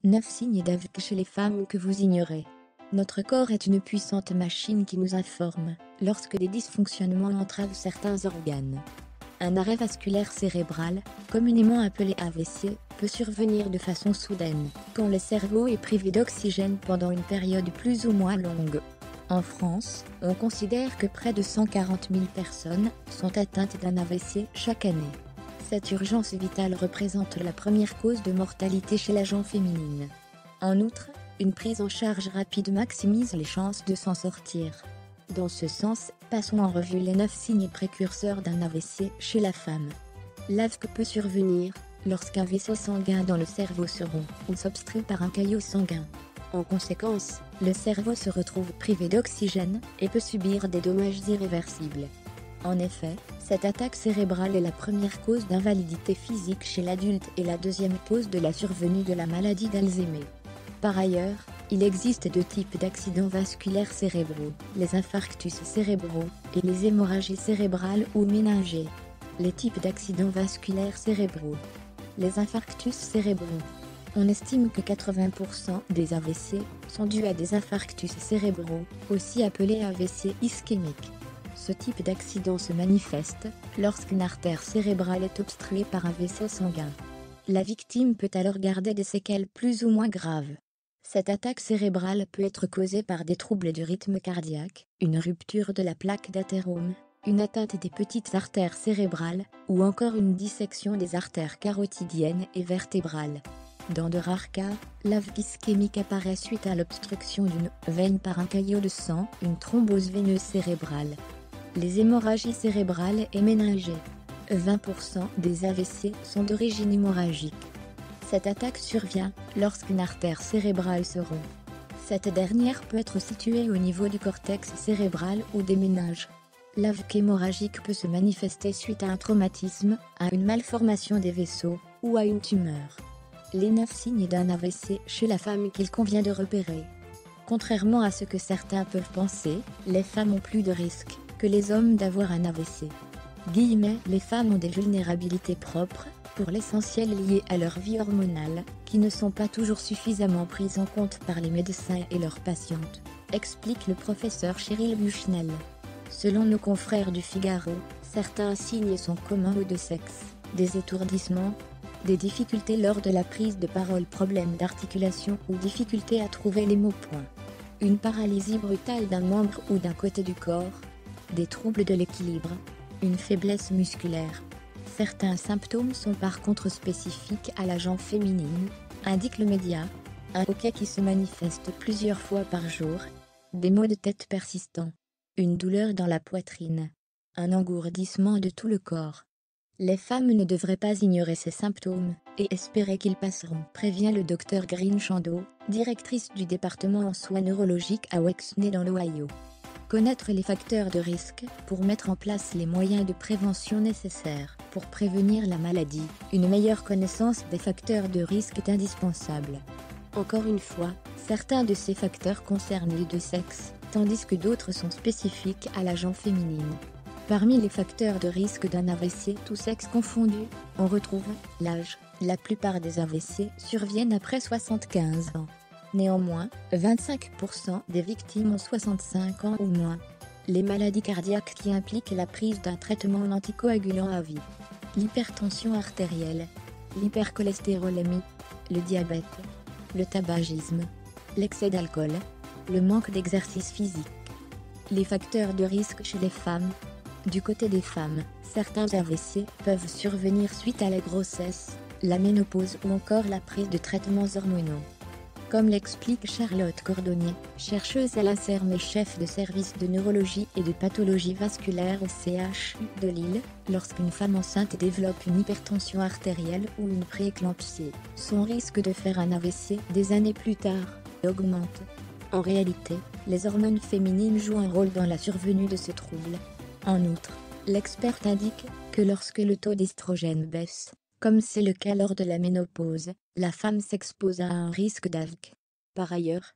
9 signes d'AVC chez les femmes que vous ignorez. Notre corps est une puissante machine qui nous informe lorsque des dysfonctionnements entravent certains organes. Un arrêt vasculaire cérébral, communément appelé AVC, peut survenir de façon soudaine, quand le cerveau est privé d'oxygène pendant une période plus ou moins longue. En France, on considère que près de 140 000 personnes sont atteintes d'un AVC chaque année. Cette urgence vitale représente la première cause de mortalité chez la gente féminine. En outre, une prise en charge rapide maximise les chances de s'en sortir. Dans ce sens, passons en revue les 9 signes précurseurs d'un AVC chez la femme. L'AVC peut survenir lorsqu'un vaisseau sanguin dans le cerveau se rompt ou s'obstrue par un caillot sanguin. En conséquence, le cerveau se retrouve privé d'oxygène et peut subir des dommages irréversibles. En effet, cette attaque cérébrale est la première cause d'invalidité physique chez l'adulte et la deuxième cause de la survenue de la maladie d'Alzheimer. Par ailleurs, il existe 2 types d'accidents vasculaires cérébraux, les infarctus cérébraux et les hémorragies cérébrales ou méningées. Les types d'accidents vasculaires cérébraux. Les infarctus cérébraux. On estime que 80% des AVC sont dus à des infarctus cérébraux, aussi appelés AVC ischémiques. Ce type d'accident se manifeste lorsqu'une artère cérébrale est obstruée par un vaisseau sanguin. La victime peut alors garder des séquelles plus ou moins graves. Cette attaque cérébrale peut être causée par des troubles du rythme cardiaque, une rupture de la plaque d'athérome, une atteinte des petites artères cérébrales, ou encore une dissection des artères carotidiennes et vertébrales. Dans de rares cas, l'AVC ischémique apparaît suite à l'obstruction d'une veine par un caillot de sang, une thrombose veineuse cérébrale. Les hémorragies cérébrales et méningées. 20% des AVC sont d'origine hémorragique. Cette attaque survient lorsqu'une artère cérébrale se rompt. Cette dernière peut être située au niveau du cortex cérébral ou des méninges. L'AVC hémorragique peut se manifester suite à un traumatisme, à une malformation des vaisseaux ou à une tumeur. Les 9 signes d'un AVC chez la femme qu'il convient de repérer. Contrairement à ce que certains peuvent penser, les femmes ont plus de risques que les hommes d'avoir un AVC. Les femmes ont des vulnérabilités propres, pour l'essentiel liées à leur vie hormonale, qui ne sont pas toujours suffisamment prises en compte par les médecins et leurs patientes, explique le professeur Cheryl Bushnell. Selon nos confrères du Figaro, certains signes sont communs aux 2 sexes, des étourdissements, des difficultés lors de la prise de parole, problèmes d'articulation ou difficultés à trouver les mots point. Une paralysie brutale d'un membre ou d'un côté du corps, des troubles de l'équilibre, une faiblesse musculaire. Certains symptômes sont par contre spécifiques à la gente féminine, indique le média, un hoquet qui se manifeste plusieurs fois par jour, des maux de tête persistants, une douleur dans la poitrine, un engourdissement de tout le corps. Les femmes ne devraient pas ignorer ces symptômes et espérer qu'ils passeront, prévient le Dr Green Chando, directrice du département en soins neurologiques à Wexney dans l'Ohio. Connaître les facteurs de risque pour mettre en place les moyens de prévention nécessaires pour prévenir la maladie. Une meilleure connaissance des facteurs de risque est indispensable. Encore une fois, certains de ces facteurs concernent les 2 sexes, tandis que d'autres sont spécifiques à la gente féminine. Parmi les facteurs de risque d'un AVC tous sexes confondus, on retrouve l'âge. La plupart des AVC surviennent après 75 ans. Néanmoins, 25% des victimes ont 65 ans ou moins. Les maladies cardiaques qui impliquent la prise d'un traitement anticoagulant à vie. L'hypertension artérielle, l'hypercholestérolémie, le diabète, le tabagisme, l'excès d'alcool, le manque d'exercice physique. Les facteurs de risque chez les femmes. Du côté des femmes, certains AVC peuvent survenir suite à la grossesse, la ménopause ou encore la prise de traitements hormonaux. Comme l'explique Charlotte Cordonnier, chercheuse à l'INSERM et chef de service de neurologie et de pathologie vasculaire au CHU de Lille, lorsqu'une femme enceinte développe une hypertension artérielle ou une prééclampsie, son risque de faire un AVC des années plus tard augmente. En réalité, les hormones féminines jouent un rôle dans la survenue de ce trouble. En outre, l'experte indique que lorsque le taux d'estrogène baisse, comme c'est le cas lors de la ménopause, la femme s'expose à un risque d'AVC. Par ailleurs,